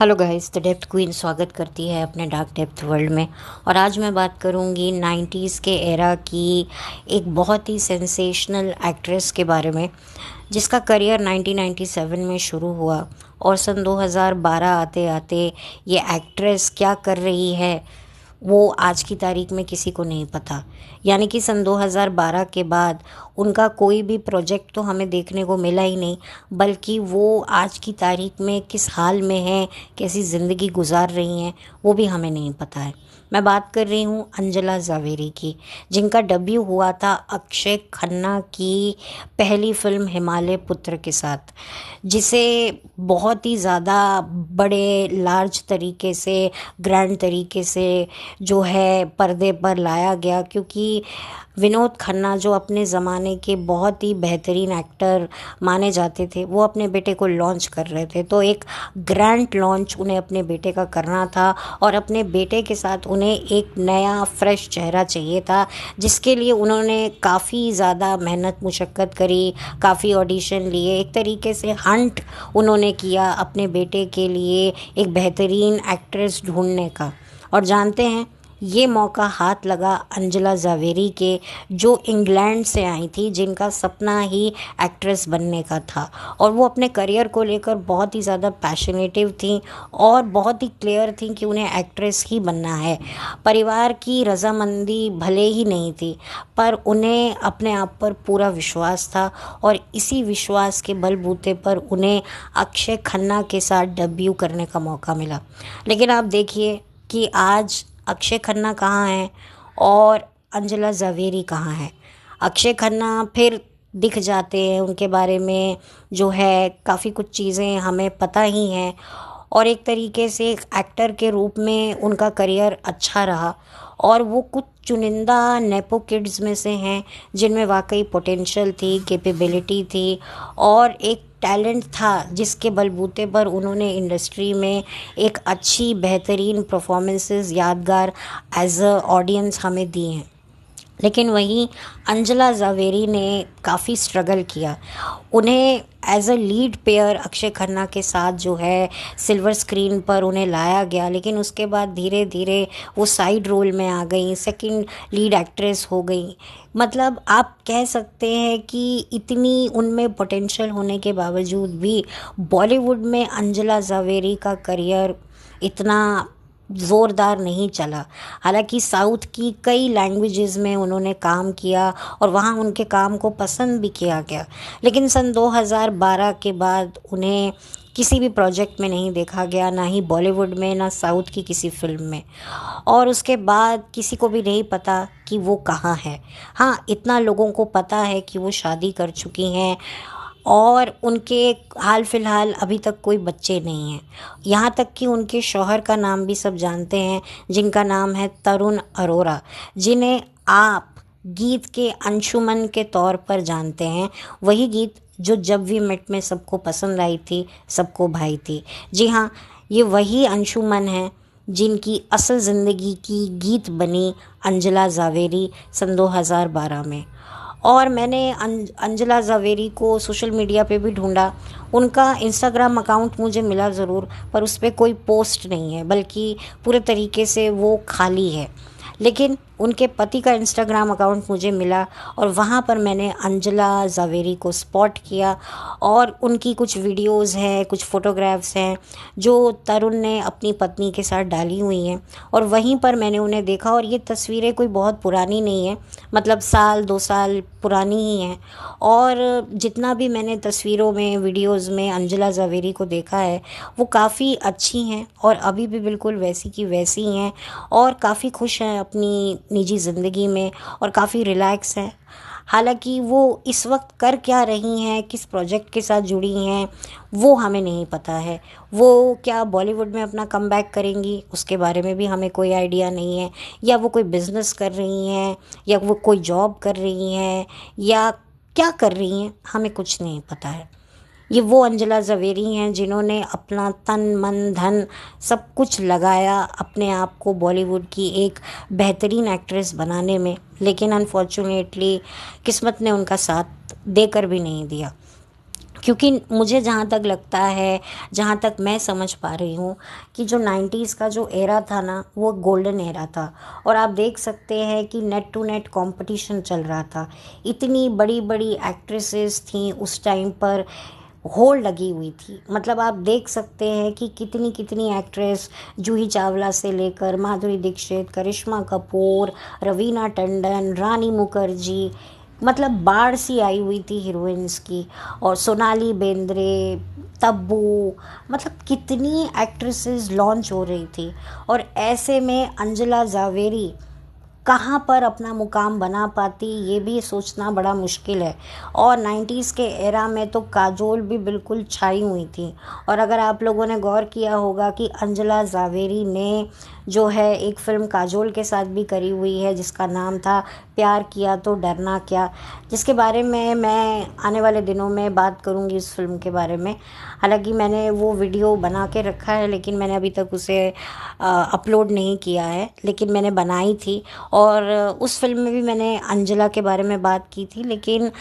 Hello guys, the depth queen स्वागत करती है अपने डार्क डेप्थ वर्ल्ड में। और आज मैं बात करूंगी 90s के एरा की एक बहुत ही सेंसेशनल एक्ट्रेस के बारे में, जिसका करियर 1997 में शुरू हुआ और सन 2012 आते आते ये एक्ट्रेस क्या कर रही है वो आज की तारीख में किसी को नहीं पता। यानी कि सन 2012 के बाद उनका कोई भी प्रोजेक्ट तो हमें देखने को मिला ही नहीं, बल्कि वो आज की तारीख में किस हाल में हैं, कैसी ज़िंदगी गुजार रही हैं, वो भी हमें नहीं पता है। मैं बात कर रही हूँ अंजला जावेरी की, जिनका डेब्यू हुआ था अक्षय खन्ना की पहली फिल्म हिमालय पुत्र के साथ, जिसे बहुत ही ज़्यादा बड़े लार्ज तरीके से, ग्रैंड तरीके से जो है पर्दे पर लाया गया, क्योंकि विनोद खन्ना जो अपने ज़माने के बहुत ही बेहतरीन एक्टर माने जाते थे, वो अपने बेटे को लॉन्च कर रहे थे। तो एक ग्रैंड लॉन्च उन्हें अपने बेटे का करना था और अपने बेटे के साथ उन्हें एक नया फ्रेश चेहरा चाहिए था, जिसके लिए उन्होंने काफ़ी ज़्यादा मेहनत मुशक्क़त करी, काफ़ी ऑडिशन लिए, एक तरीके से हंट उन्होंने किया अपने बेटे के लिए एक बेहतरीन एक्ट्रेस ढूंढने का। और जानते हैं, ये मौका हाथ लगा अंजला जावेरी के, जो इंग्लैंड से आई थी, जिनका सपना ही एक्ट्रेस बनने का था। और वो अपने करियर को लेकर बहुत ही ज़्यादा पैशनेटिव थी और बहुत ही क्लियर थी कि उन्हें एक्ट्रेस ही बनना है। परिवार की रजामंदी भले ही नहीं थी, पर उन्हें अपने आप पर पूरा विश्वास था और इसी विश्वास के बलबूते पर उन्हें अक्षय खन्ना के साथ डेब्यू करने का मौका मिला। लेकिन आप देखिए कि आज अक्षय खन्ना कहाँ हैं और अंजला जावेरी कहाँ है। अक्षय खन्ना फिर दिख जाते हैं, उनके बारे में जो है काफ़ी कुछ चीज़ें हमें पता ही हैं, और एक तरीके से एक एक्टर के रूप में उनका करियर अच्छा रहा। और वो कुछ चुनिंदा नेपो किड्स में से हैं जिनमें वाकई पोटेंशियल थी, कैपेबिलिटी थी और एक टैलेंट था, जिसके बलबूते पर उन्होंने इंडस्ट्री में एक अच्छी बेहतरीन परफॉर्मेंसेस यादगार एज अ ऑडियंस हमें दी हैं। लेकिन वहीं अंजला जावेरी ने काफ़ी स्ट्रगल किया। उन्हें as a lead pair Akshay Khanna के साथ जो है सिल्वर स्क्रीन पर उन्हें लाया गया, लेकिन उसके बाद धीरे धीरे वो साइड रोल में आ गई, सेकंड लीड एक्ट्रेस हो गई। मतलब आप कह सकते हैं कि इतनी उनमें पोटेंशियल होने के बावजूद भी बॉलीवुड में अंजला जावेरी का करियर इतना ज़ोरदार नहीं चला। हालांकि साउथ की कई लैंग्वेजेस में उन्होंने काम किया और वहाँ उनके काम को पसंद भी किया गया, लेकिन सन 2012 के बाद उन्हें किसी भी प्रोजेक्ट में नहीं देखा गया, ना ही बॉलीवुड में, ना साउथ की किसी फिल्म में। और उसके बाद किसी को भी नहीं पता कि वो कहाँ है। हाँ, इतना लोगों को पता है कि वो शादी कर चुकी हैं और उनके हाल फिलहाल अभी तक कोई बच्चे नहीं हैं। यहाँ तक कि उनके शौहर का नाम भी सब जानते हैं, जिनका नाम है तरुण अरोरा, जिन्हें आप गीत के अंशुमन के तौर पर जानते हैं। वही गीत जो जब वी मेट में सबको पसंद आई थी, सबको भाई थी। जी हाँ, ये वही अंशुमन है जिनकी असल ज़िंदगी की गीत बनी अंजला जावेरी सन 2012 में। और मैंने अंजला जावेरी को सोशल मीडिया पे भी ढूंढा। उनका इंस्टाग्राम अकाउंट मुझे मिला ज़रूर, पर उस पर कोई पोस्ट नहीं है, बल्कि पूरे तरीके से वो खाली है। लेकिन उनके पति का इंस्टाग्राम अकाउंट मुझे मिला और वहाँ पर मैंने अंजला जावेरी को स्पॉट किया। और उनकी कुछ वीडियोस हैं, कुछ फ़ोटोग्राफ्स हैं जो तरुण ने अपनी पत्नी के साथ डाली हुई हैं, और वहीं पर मैंने उन्हें देखा। और ये तस्वीरें कोई बहुत पुरानी नहीं है, मतलब साल 2 साल पुरानी ही हैं। और जितना भी मैंने तस्वीरों में, वीडियोस में अंजला जावेरी को देखा है, वो काफ़ी अच्छी हैं और अभी भी बिल्कुल वैसी की वैसी हैं और काफ़ी खुश हैं अपनी निजी ज़िंदगी में और काफ़ी रिलैक्स हैं। हालांकि वो इस वक्त कर क्या रही हैं, किस प्रोजेक्ट के साथ जुड़ी हैं, वो हमें नहीं पता है। वो क्या बॉलीवुड में अपना कमबैक करेंगी, उसके बारे में भी हमें कोई आइडिया नहीं है। या वो कोई बिज़नेस कर रही हैं, या वो कोई जॉब कर रही हैं, या क्या कर रही हैं, हमें कुछ नहीं पता है। ये वो अंजला जावेरी हैं जिन्होंने अपना तन मन धन सब कुछ लगाया अपने आप को बॉलीवुड की एक बेहतरीन एक्ट्रेस बनाने में, लेकिन अनफॉर्चुनेटली किस्मत ने उनका साथ देकर भी नहीं दिया। क्योंकि मुझे जहाँ तक लगता है, जहाँ तक मैं समझ पा रही हूँ कि जो 90s का जो एरा था ना, वो गोल्डन एरा था। और आप देख सकते हैं कि नेट टू नेट कंपटीशन चल रहा था। इतनी बड़ी बड़ी एक्ट्रेसेस थी उस टाइम पर, होड़ लगी हुई थी। मतलब आप देख सकते हैं कि कितनी कितनी एक्ट्रेस, जूही चावला से लेकर माधुरी दीक्षित, करिश्मा कपूर, रवीना टंडन, रानी मुखर्जी, मतलब बाढ़ सी आई हुई थी हीरोइंस की। और सोनाली बेंद्रे, तब्बू, मतलब कितनी एक्ट्रेसेस लॉन्च हो रही थी। और ऐसे में अंजला जावेरी कहाँ पर अपना मुकाम बना पाती, ये भी सोचना बड़ा मुश्किल है। और 90s के एरा में तो काजोल भी बिल्कुल छाई हुई थी। और अगर आप लोगों ने गौर किया होगा कि अंजला जावेरी ने जो है एक फ़िल्म काजोल के साथ भी करी हुई है जिसका नाम था प्यार किया तो डरना क्या, जिसके बारे में मैं आने वाले दिनों में बात करूँगी उस फिल्म के बारे में। हालांकि मैंने वो वीडियो बना के रखा है, लेकिन मैंने अभी तक उसे अपलोड नहीं किया है, लेकिन मैंने बनाई थी। और उस फिल्म में भी मैंने अंजला के बारे में बात की थी, लेकिन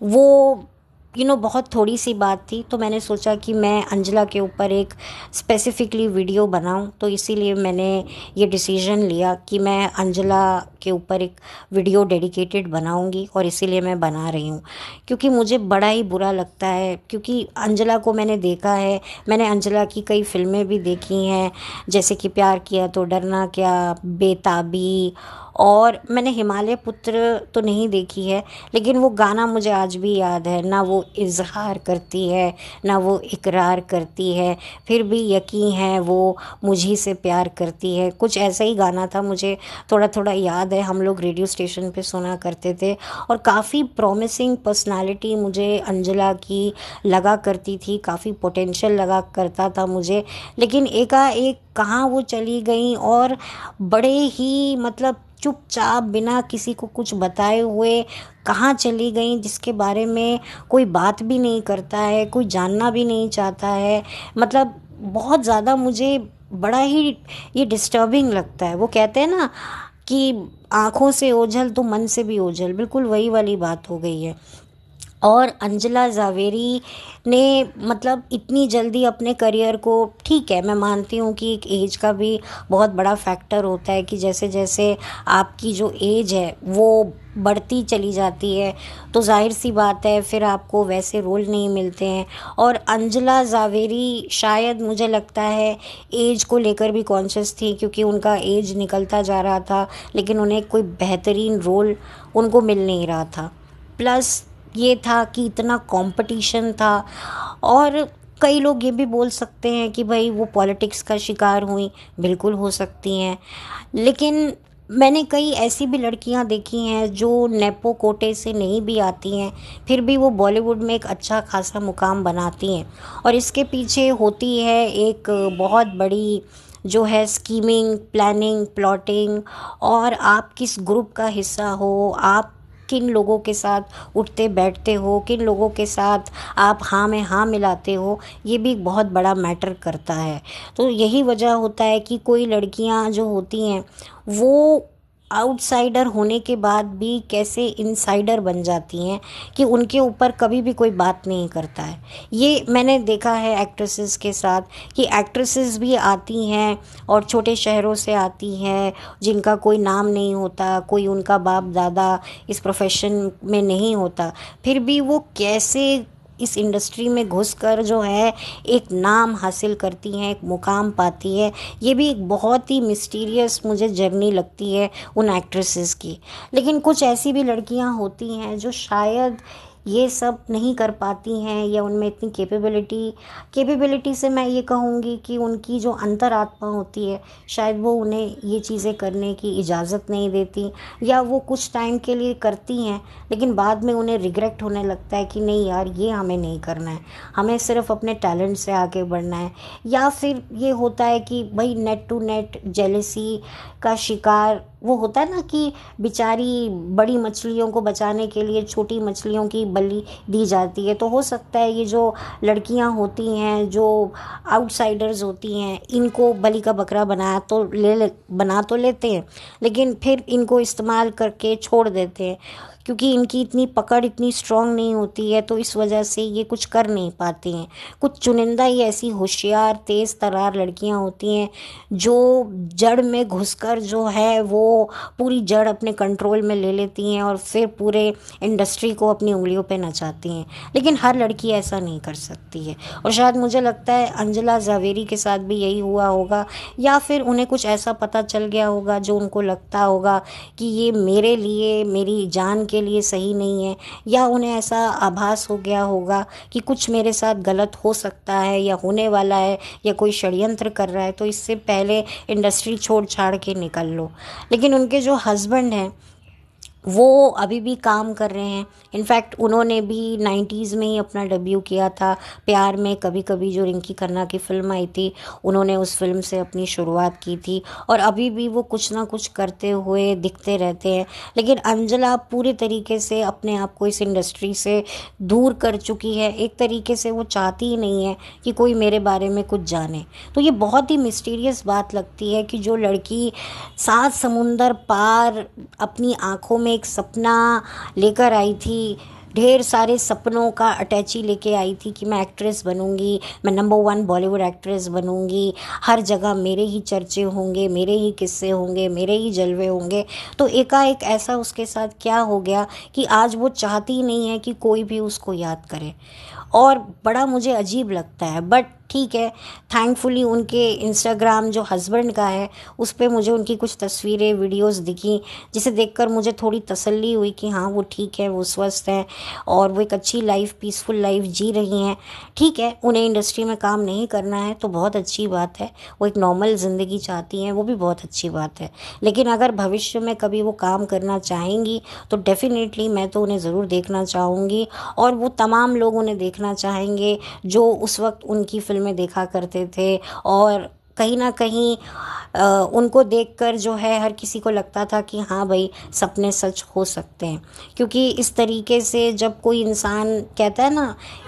वो बहुत थोड़ी सी बात थी। तो मैंने सोचा कि मैं अंजला के ऊपर एक स्पेसिफिकली वीडियो बनाऊं, तो इसीलिए मैंने ये डिसीजन लिया कि मैं अंजला के ऊपर एक वीडियो डेडिकेटेड बनाऊंगी। और इसीलिए मैं बना रही हूँ, क्योंकि मुझे बड़ा ही बुरा लगता है। क्योंकि अंजला को मैंने देखा है, मैंने अंजला की कई फिल्में भी देखी हैं, जैसे कि प्यार किया तो डरना क्या, बेताबी, और मैंने हिमालय पुत्र तो नहीं देखी है, लेकिन वो गाना मुझे आज भी याद है, ना वो इजहार करती है ना वो इकरार करती है, फिर भी यकीन है वो मुझी से प्यार करती है। कुछ ऐसा ही गाना था, मुझे थोड़ा थोड़ा याद है, हम लोग रेडियो स्टेशन पे सुना करते थे। और काफ़ी प्रॉमिसिंग पर्सनालिटी मुझे अंजला की लगा करती थी, काफ़ी पोटेंशियल लगा करता था मुझे। लेकिन एकाएक कहाँ वो चली गई, और बड़े ही मतलब चुपचाप बिना किसी को कुछ बताए हुए कहाँ चली गई, जिसके बारे में कोई बात भी नहीं करता है, कोई जानना भी नहीं चाहता है। मतलब बहुत ज़्यादा मुझे बड़ा ही ये डिस्टर्बिंग लगता है। वो कहते हैं ना कि आँखों से ओझल तो मन से भी ओझल, बिल्कुल वही वाली बात हो गई है। और अंजला जावेरी ने मतलब इतनी जल्दी अपने करियर को, ठीक है मैं मानती हूँ कि एक एज का भी बहुत बड़ा फैक्टर होता है कि जैसे जैसे आपकी जो एज है वो बढ़ती चली जाती है, तो जाहिर सी बात है फिर आपको वैसे रोल नहीं मिलते हैं। और अंजला जावेरी शायद मुझे लगता है एज को लेकर भी कॉन्शियस थी, क्योंकि उनका एज निकलता जा रहा था, लेकिन उन्हें कोई बेहतरीन रोल उनको मिल नहीं रहा था। प्लस ये था कि इतना कंपटीशन था। और कई लोग ये भी बोल सकते हैं कि भाई वो पॉलिटिक्स का शिकार हुई, बिल्कुल हो सकती हैं। लेकिन मैंने कई ऐसी भी लड़कियां देखी हैं जो नेपो कोटे से नहीं भी आती हैं, फिर भी वो बॉलीवुड में एक अच्छा खासा मुकाम बनाती हैं। और इसके पीछे होती है एक बहुत बड़ी जो है स्कीमिंग, प्लानिंग, प्लॉटिंग, और आप किस ग्रुप का हिस्सा हो, आप किन लोगों के साथ उठते बैठते हो, किन लोगों के साथ आप हाँ में हाँ मिलाते हो, ये भी बहुत बड़ा मैटर करता है। तो यही वजह होता है कि कोई लड़कियां जो होती हैं वो आउटसाइडर होने के बाद भी कैसे इनसाइडर बन जाती हैं कि उनके ऊपर कभी भी कोई बात नहीं करता है। ये मैंने देखा है एक्ट्रेसेस के साथ, कि एक्ट्रेसेस भी आती हैं और छोटे शहरों से आती हैं, जिनका कोई नाम नहीं होता, कोई उनका बाप दादा इस प्रोफेशन में नहीं होता, फिर भी वो कैसे इस इंडस्ट्री में घुसकर जो है एक नाम हासिल करती हैं, एक मुकाम पाती है। ये भी एक बहुत ही मिस्टीरियस मुझे जर्नी लगती है उन एक्ट्रेसेस की। लेकिन कुछ ऐसी भी लड़कियां होती हैं जो शायद ये सब नहीं कर पाती हैं, या उनमें इतनी कैपेबिलिटी से मैं ये कहूँगी कि उनकी जो अंतरात्मा होती है शायद वो उन्हें ये चीज़ें करने की इजाज़त नहीं देती, या वो कुछ टाइम के लिए करती हैं लेकिन बाद में उन्हें रिग्रेट होने लगता है कि नहीं यार ये हमें नहीं करना है, हमें सिर्फ अपने टैलेंट से आगे बढ़ना है। या फिर ये होता है कि भाई नेट टू नेट जेलेसी का शिकार वो होता है ना कि बेचारी बड़ी मछलियों को बचाने के लिए छोटी मछलियों की बलि दी जाती है। तो हो सकता है ये जो लड़कियां होती हैं जो आउटसाइडर्स होती हैं, इनको बलि का बकरा बना तो लेते हैं, लेकिन फिर इनको इस्तेमाल करके छोड़ देते हैं। क्योंकि इनकी इतनी पकड़ इतनी स्ट्रांग नहीं होती है, तो इस वजह से ये कुछ कर नहीं पाती हैं। कुछ चुनिंदा ही ऐसी होशियार तेज़ तर्रार लड़कियां होती हैं जो जड़ में घुसकर जो है वो पूरी जड़ अपने कंट्रोल में ले लेती हैं और फिर पूरे इंडस्ट्री को अपनी उंगलियों पे नचाती हैं। लेकिन हर लड़की ऐसा नहीं कर सकती है, और शायद मुझे लगता है अंजला जावेरी के साथ भी यही हुआ होगा, या फिर उन्हें कुछ ऐसा पता चल गया होगा जो उनको लगता होगा कि ये मेरे लिए, मेरी जान के लिए सही नहीं है, या उन्हें ऐसा आभास हो गया होगा कि कुछ मेरे साथ गलत हो सकता है या होने वाला है या कोई षड्यंत्र कर रहा है, तो इससे पहले इंडस्ट्री छोड़ छाड़ के निकल लो। लेकिन उनके जो हस्बैंड हैं वो अभी भी काम कर रहे हैं। इनफैक्ट उन्होंने भी 90s में ही अपना डेब्यू किया था प्यार में कभी कभी, जो रिंकी खन्ना की फ़िल्म आई थी, उन्होंने उस फिल्म से अपनी शुरुआत की थी, और अभी भी वो कुछ ना कुछ करते हुए दिखते रहते हैं। लेकिन अंजला पूरे तरीके से अपने आप को इस इंडस्ट्री से दूर कर चुकी है। एक तरीके से वो चाहती ही नहीं है कि कोई मेरे बारे में कुछ जाने। तो ये बहुत ही मिस्टीरियस बात लगती है कि जो लड़की 7 समुंदर पार अपनी आँखों में एक सपना लेकर आई थी, ढेर सारे सपनों का अटैची लेके आई थी कि मैं एक्ट्रेस बनूंगी, मैं नंबर 1 बॉलीवुड एक्ट्रेस बनूंगी, हर जगह मेरे ही चर्चे होंगे, मेरे ही किस्से होंगे, मेरे ही जलवे होंगे। तो एकाएक ऐसा उसके साथ क्या हो गया कि आज वो चाहती नहीं है कि कोई भी उसको याद करे, और बड़ा मुझे अजीब लगता है। बट ठीक है, थैंकफुली उनके इंस्टाग्राम जो हस्बैंड का है उस पे मुझे उनकी कुछ तस्वीरें वीडियोस दिखी, जिसे देखकर मुझे थोड़ी तसल्ली हुई कि हाँ वो ठीक है, वो स्वस्थ हैं और वो एक अच्छी लाइफ, पीसफुल लाइफ जी रही हैं। ठीक है, उन्हें इंडस्ट्री में काम नहीं करना है तो बहुत अच्छी बात है, वो एक नॉर्मल ज़िंदगी चाहती हैं, वो भी बहुत अच्छी बात है। लेकिन अगर भविष्य में कभी वो काम करना चाहेंगी तो डेफिनेटली मैं तो उन्हें ज़रूर देखना चाहूँगी, और वो तमाम लोग उन्हें देखना चाहेंगे जो उस वक्त उनकी फिल्में देखा करते थे। और कहीं ना कहीं उनको देखकर जो है हर किसी को लगता था कि हाँ भाई, सपने सच हो सकते हैं। क्योंकि इस तरीके से जब कोई इंसान कहता है ना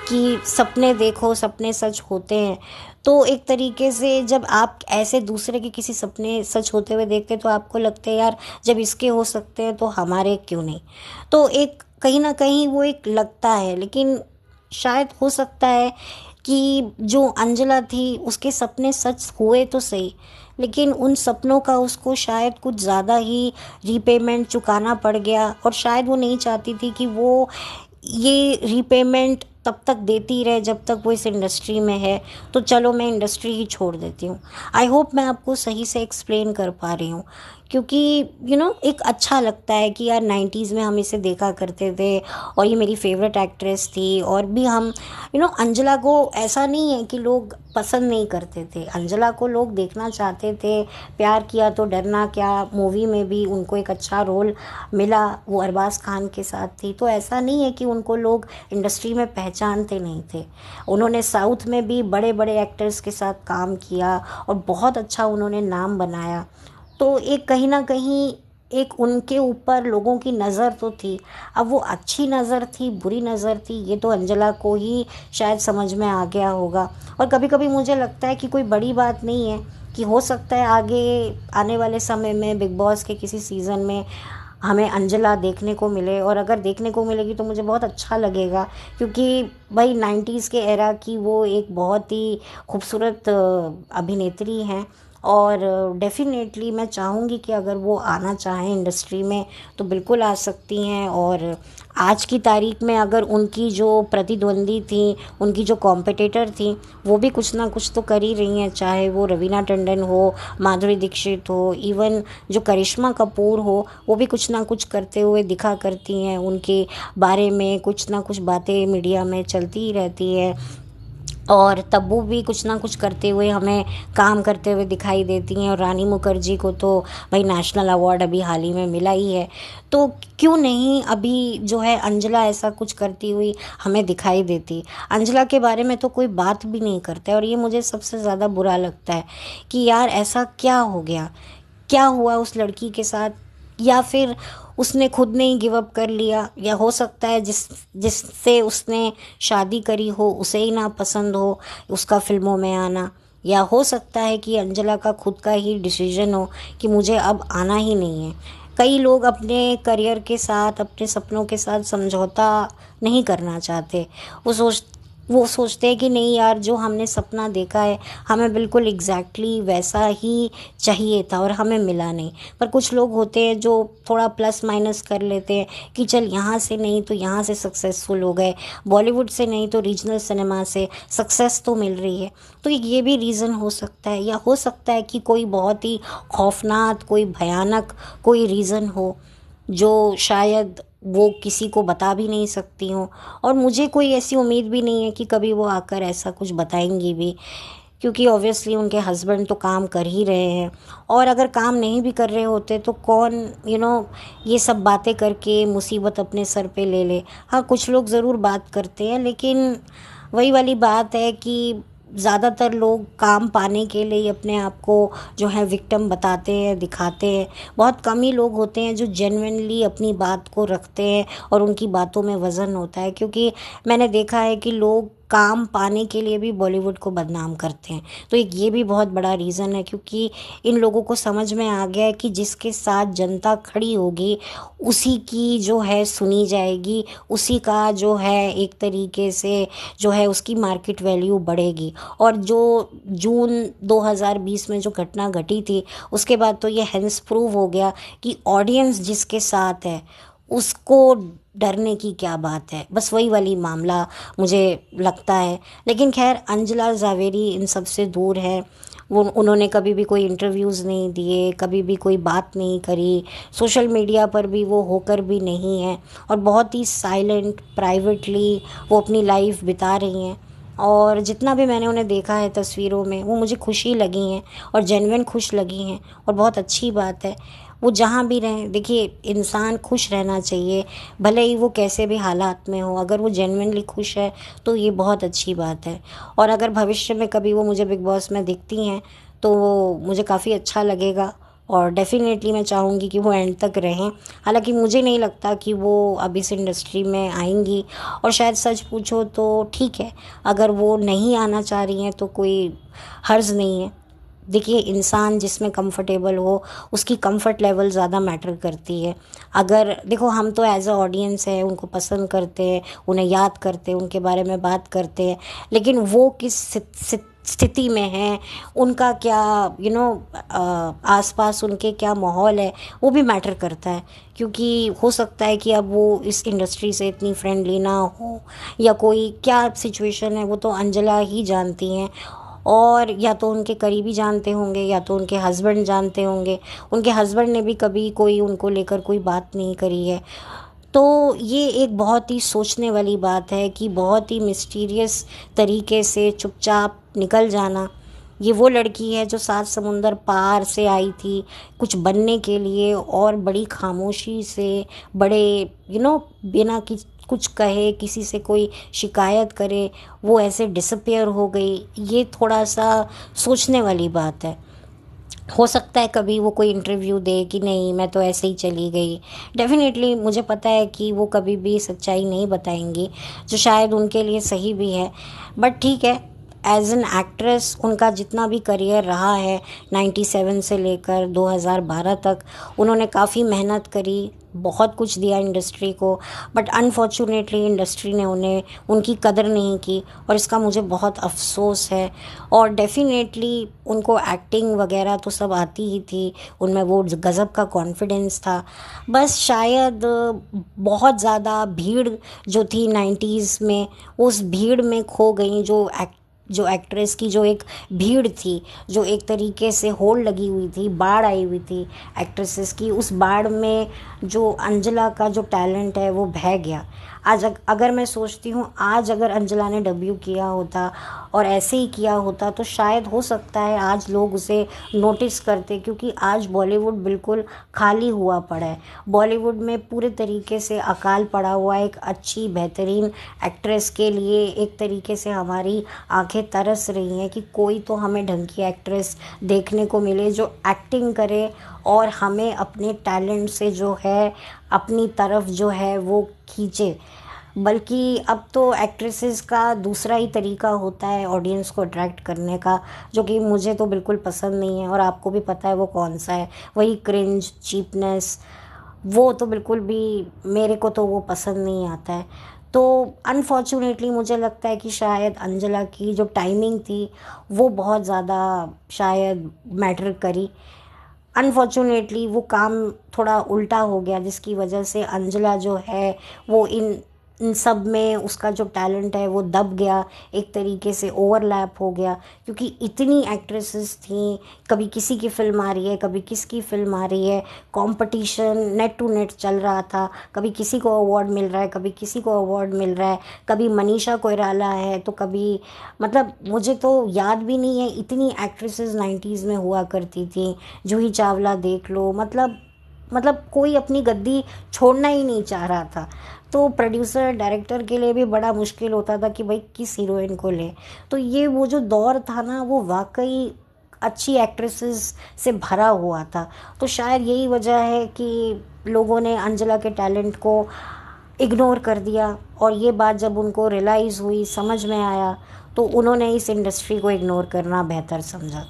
कि सपने देखो, सपने सच होते हैं, तो एक तरीके से जब आप ऐसे दूसरे के किसी सपने सच होते हुए देखते हैं तो आपको लगता है यार, जब इसके हो सकते हैं तो हमारे क्यों नहीं। तो एक कहीं ना कहीं वो एक लगता है। लेकिन शायद हो सकता है कि जो अंजला थी उसके सपने सच हुए तो सही, लेकिन उन सपनों का उसको शायद कुछ ज़्यादा ही रीपेमेंट चुकाना पड़ गया, और शायद वो नहीं चाहती थी कि वो ये रीपेमेंट तब तक देती रहे जब तक वो इस इंडस्ट्री में है। तो चलो मैं इंडस्ट्री ही छोड़ देती हूँ। आई होप मैं आपको सही से एक्सप्लेन कर पा रही हूँ, क्योंकि एक अच्छा लगता है कि यार 90s में हम इसे देखा करते थे और ये मेरी फेवरेट एक्ट्रेस थी। और भी हम अंजला को ऐसा नहीं है कि लोग पसंद नहीं करते थे, अंजला को लोग देखना चाहते थे। प्यार किया तो डरना क्या मूवी में भी उनको एक अच्छा रोल मिला, वो अरबाज खान के साथ थी। तो ऐसा नहीं है कि उनको लोग इंडस्ट्री में पहचानते नहीं थे। उन्होंने साउथ में भी बड़े बड़े एक्टर्स के साथ काम किया और बहुत अच्छा उन्होंने नाम बनाया। तो एक कहीं ना कहीं एक उनके ऊपर लोगों की नज़र तो थी। अब वो अच्छी नज़र थी, बुरी नज़र थी, ये तो अंजला को ही शायद समझ में आ गया होगा। और कभी कभी मुझे लगता है कि कोई बड़ी बात नहीं है, कि हो सकता है आगे आने वाले समय में बिग बॉस के किसी सीज़न में हमें अंजला देखने को मिले। और अगर देखने को मिलेगी तो मुझे बहुत अच्छा लगेगा, क्योंकि भाई 90s के एरा की वो एक बहुत ही खूबसूरत अभिनेत्री हैं। और डेफ़िनेटली मैं चाहूँगी कि अगर वो आना चाहें इंडस्ट्री में तो बिल्कुल आ सकती हैं। और आज की तारीख में अगर उनकी जो प्रतिद्वंदी थी, उनकी जो कॉम्पिटिटर थी, वो भी कुछ ना कुछ तो कर ही रही हैं, चाहे वो रवीना टंडन हो, माधुरी दीक्षित हो, इवन जो करिश्मा कपूर हो, वो भी कुछ ना कुछ करते हुए दिखा करती हैं। उनके बारे में कुछ ना कुछ बातें मीडिया में चलती ही रहती है। और तब्बू भी कुछ ना कुछ करते हुए हमें काम करते हुए दिखाई देती हैं। और रानी मुखर्जी को तो भाई नेशनल अवार्ड अभी हाल ही में मिला ही है। तो क्यों नहीं अभी जो है अंजला ऐसा कुछ करती हुई हमें दिखाई देती। अंजला के बारे में तो कोई बात भी नहीं करता है, और ये मुझे सबसे ज़्यादा बुरा लगता है कि यार ऐसा क्या हो गया, क्या हुआ उस लड़की के साथ। या फिर उसने खुद ने ही गिव अप कर लिया, या हो सकता है जिससे उसने शादी करी हो उसे ही ना पसंद हो उसका फिल्मों में आना। या हो सकता है कि अंजला का खुद का ही डिसीजन हो कि मुझे अब आना ही नहीं है। कई लोग अपने करियर के साथ, अपने सपनों के साथ समझौता नहीं करना चाहते। वो सोचते हैं कि नहीं यार, जो हमने सपना देखा है हमें बिल्कुल एग्जैक्टली वैसा ही चाहिए था और हमें मिला नहीं। पर कुछ लोग होते हैं जो थोड़ा प्लस माइनस कर लेते हैं कि चल यहाँ से नहीं तो यहाँ से सक्सेसफुल हो गए, बॉलीवुड से नहीं तो रीजनल सिनेमा से सक्सेस तो मिल रही है। तो ये भी रीज़न हो सकता है, या हो सकता है कि कोई बहुत ही खौफनाक, कोई भयानक कोई रीज़न हो जो शायद वो किसी को बता भी नहीं सकती हूँ। और मुझे कोई ऐसी उम्मीद भी नहीं है कि कभी वो आकर ऐसा कुछ बताएंगी भी, क्योंकि ऑब्वियसली उनके हस्बैंड तो काम कर ही रहे हैं। और अगर काम नहीं भी कर रहे होते तो कौन ये सब बातें करके मुसीबत अपने सर पे ले ले। हाँ, कुछ लोग ज़रूर बात करते हैं, लेकिन वही वाली बात है कि ज़्यादातर लोग काम पाने के लिए ही अपने आप को जो है विक्टिम बताते हैं, दिखाते हैं। बहुत कम ही लोग होते हैं जो जेन्युइनली अपनी बात को रखते हैं और उनकी बातों में वज़न होता है। क्योंकि मैंने देखा है कि लोग काम पाने के लिए भी बॉलीवुड को बदनाम करते हैं। तो एक ये भी बहुत बड़ा रीज़न है, क्योंकि इन लोगों को समझ में आ गया है कि जिसके साथ जनता खड़ी होगी उसी की जो है सुनी जाएगी, उसी का जो है एक तरीके से जो है उसकी मार्केट वैल्यू बढ़ेगी। और जो जून 2020 में जो घटना घटी थी, उसके बाद तो ये हेंस प्रूव हो गया कि ऑडियंस जिसके साथ है उसको डरने की क्या बात है। बस वही वाली मामला मुझे लगता है। लेकिन खैर, अंजला जावेरी इन सब से दूर है। वो उन्होंने कभी भी कोई इंटरव्यूज़ नहीं दिए, कभी भी कोई बात नहीं करी, सोशल मीडिया पर भी वो होकर भी नहीं है, और बहुत ही साइलेंट प्राइवेटली वो अपनी लाइफ बिता रही हैं। और जितना भी मैंने उन्हें देखा है तस्वीरों में, वो मुझे खुशी लगी हैं और जेन्युइन खुश लगी हैं, और बहुत अच्छी बात है। वो जहाँ भी रहें, देखिए इंसान खुश रहना चाहिए, भले ही वो कैसे भी हालात में हो। अगर वो जेन्युइनली खुश है तो ये बहुत अच्छी बात है। और अगर भविष्य में कभी वो मुझे बिग बॉस में दिखती हैं तो मुझे काफ़ी अच्छा लगेगा, और डेफ़िनेटली मैं चाहूँगी कि वो एंड तक रहें। हालांकि मुझे नहीं लगता कि वो अब इस इंडस्ट्री में आएंगी, और शायद सच पूछो तो ठीक है, अगर वो नहीं आना चाह रही हैं तो कोई हर्ज नहीं है। देखिए, इंसान जिसमें कंफर्टेबल हो उसकी कंफर्ट लेवल ज़्यादा मैटर करती है। अगर देखो, हम तो एज अ ऑडियंस है उनको पसंद करते हैं, उन्हें याद करते हैं, उनके बारे में बात करते हैं, लेकिन वो किस स्थिति में है, उनका क्या आसपास उनके क्या माहौल है, वो भी मैटर करता है। क्योंकि हो सकता है कि अब वो इस इंडस्ट्री से इतनी फ्रेंडली ना हो, या कोई क्या सिचुएशन है वो तो अंजला ही जानती हैं। और या तो उनके करीबी जानते होंगे, या तो उनके हस्बैंड जानते होंगे। उनके हस्बैंड ने भी कभी कोई उनको लेकर कोई बात नहीं करी है। तो ये एक बहुत ही सोचने वाली बात है कि बहुत ही मिस्टीरियस तरीके से चुपचाप निकल जाना। ये वो लड़की है जो 7 समुंदर पार से आई थी कुछ बनने के लिए, और बड़ी खामोशी से, बड़े बिना कुछ कहे, किसी से कोई शिकायत करे, वो ऐसे डिसअपियर हो गई। ये थोड़ा सा सोचने वाली बात है। हो सकता है कभी वो कोई इंटरव्यू दे कि नहीं मैं तो ऐसे ही चली गई। डेफिनेटली मुझे पता है कि वो कभी भी सच्चाई नहीं बताएंगी, जो शायद उनके लिए सही भी है। बट ठीक है, एज एन एक्ट्रेस उनका जितना भी करियर रहा है 97 से लेकर 2012 तक, उन्होंने काफ़ी मेहनत करी, बहुत कुछ दिया इंडस्ट्री को। बट अनफॉर्चुनेटली इंडस्ट्री ने उन्हें उनकी कदर नहीं की, और इसका मुझे बहुत अफसोस है। और डेफिनेटली उनको एक्टिंग वगैरह तो सब आती ही थी, उनमें वो गज़ब का कॉन्फिडेंस था। बस शायद बहुत ज़्यादा भीड़ जो थी 90s में, उस भीड़ में खो गई। जो एक्ट्रेस की जो एक भीड़ थी, जो एक तरीके से होड़ लगी हुई थी, बाढ़ आई हुई थी एक्ट्रेसेस की, उस बाढ़ में जो अंजला का जो टैलेंट है वो बह गया। आज अगर मैं सोचती हूँ, आज अगर अंजला ने डेब्यू किया होता और ऐसे ही किया होता तो शायद हो सकता है आज लोग उसे नोटिस करते। क्योंकि आज बॉलीवुड बिल्कुल खाली हुआ पड़ा है। बॉलीवुड में पूरे तरीके से अकाल पड़ा हुआ है एक अच्छी बेहतरीन एक्ट्रेस के लिए। एक तरीके से हमारी आंखें तरस रही हैं कि कोई तो हमें ढंग की एक्ट्रेस देखने को मिले जो एक्टिंग करे और हमें अपने टैलेंट से जो है अपनी तरफ जो है वो खींचे। बल्कि अब तो एक्ट्रेसेस का दूसरा ही तरीका होता है ऑडियंस को अट्रैक्ट करने का, जो कि मुझे तो बिल्कुल पसंद नहीं है, और आपको भी पता है वो कौन सा है। वही क्रिंज, चीपनेस, वो तो बिल्कुल भी मेरे को तो वो पसंद नहीं आता है। तो अनफॉर्चुनेटली मुझे लगता है कि शायद अंजला की जो टाइमिंग थी वो बहुत ज़्यादा शायद मैटर करी। अनफॉर्चुनेटली वो काम थोड़ा उल्टा हो गया, जिसकी वजह से अंजला जो है वो इन सब में उसका जो टैलेंट है वो दब गया, एक तरीके से ओवरलैप हो गया। क्योंकि इतनी एक्ट्रेसेस थी, कभी किसी की फिल्म आ रही है, कभी किसकी फिल्म आ रही है, कंपटीशन नेट टू नेट चल रहा था, कभी किसी को अवार्ड मिल रहा है, कभी किसी को अवार्ड मिल रहा है, कभी मनीषा कोइराला है तो कभी, मतलब मुझे तो याद भी नहीं है इतनी एक्ट्रेसेस 90s में हुआ करती थी। जूही चावला देख लो, मतलब कोई अपनी गद्दी छोड़ना ही नहीं चाह रहा था। तो प्रोड्यूसर डायरेक्टर के लिए भी बड़ा मुश्किल होता था कि भाई किस हीरोइन को ले। तो ये वो जो दौर था ना, वो वाकई अच्छी एक्ट्रेसेस से भरा हुआ था। तो शायद यही वजह है कि लोगों ने अंजला के टैलेंट को इग्नोर कर दिया, और ये बात जब उनको रियलाइज़ हुई, समझ में आया, तो उन्होंने इस इंडस्ट्री को इग्नोर करना बेहतर समझा।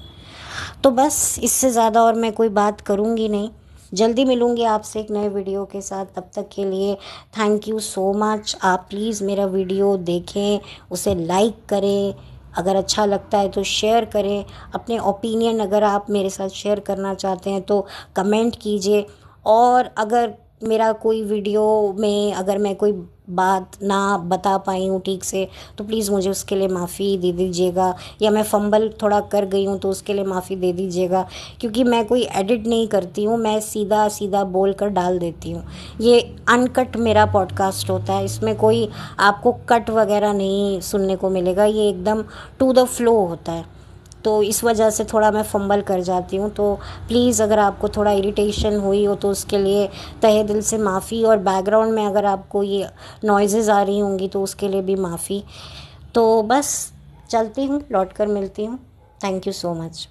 तो बस इससे ज़्यादा और मैं कोई बात करूँगी नहीं। जल्दी मिलूँगी आपसे एक नए वीडियो के साथ। तब तक के लिए थैंक यू सो मच। आप प्लीज़ मेरा वीडियो देखें, उसे लाइक करें, अगर अच्छा लगता है तो शेयर करें। अपने ओपिनियन अगर आप मेरे साथ शेयर करना चाहते हैं तो कमेंट कीजिए। और अगर मेरा कोई वीडियो में अगर मैं कोई बात ना बता पाई हूँ ठीक से, तो प्लीज़ मुझे उसके लिए माफ़ी दे दीजिएगा, या मैं फंबल थोड़ा कर गई हूँ तो उसके लिए माफ़ी दे दीजिएगा। क्योंकि मैं कोई एडिट नहीं करती हूँ, मैं सीधा सीधा बोल कर डाल देती हूँ। ये अनकट मेरा पॉडकास्ट होता है, इसमें कोई आपको कट वगैरह नहीं सुनने को मिलेगा, ये एकदम टू द फ्लो होता है। तो इस वजह से थोड़ा मैं फंबल कर जाती हूँ। तो प्लीज़ अगर आपको थोड़ा इरिटेशन हुई हो तो उसके लिए तहे दिल से माफ़ी। और बैकग्राउंड में अगर आपको ये नॉइज़ेज़ आ रही होंगी तो उसके लिए भी माफ़ी। तो बस चलती हूँ, लौट कर मिलती हूँ। Thank you so much.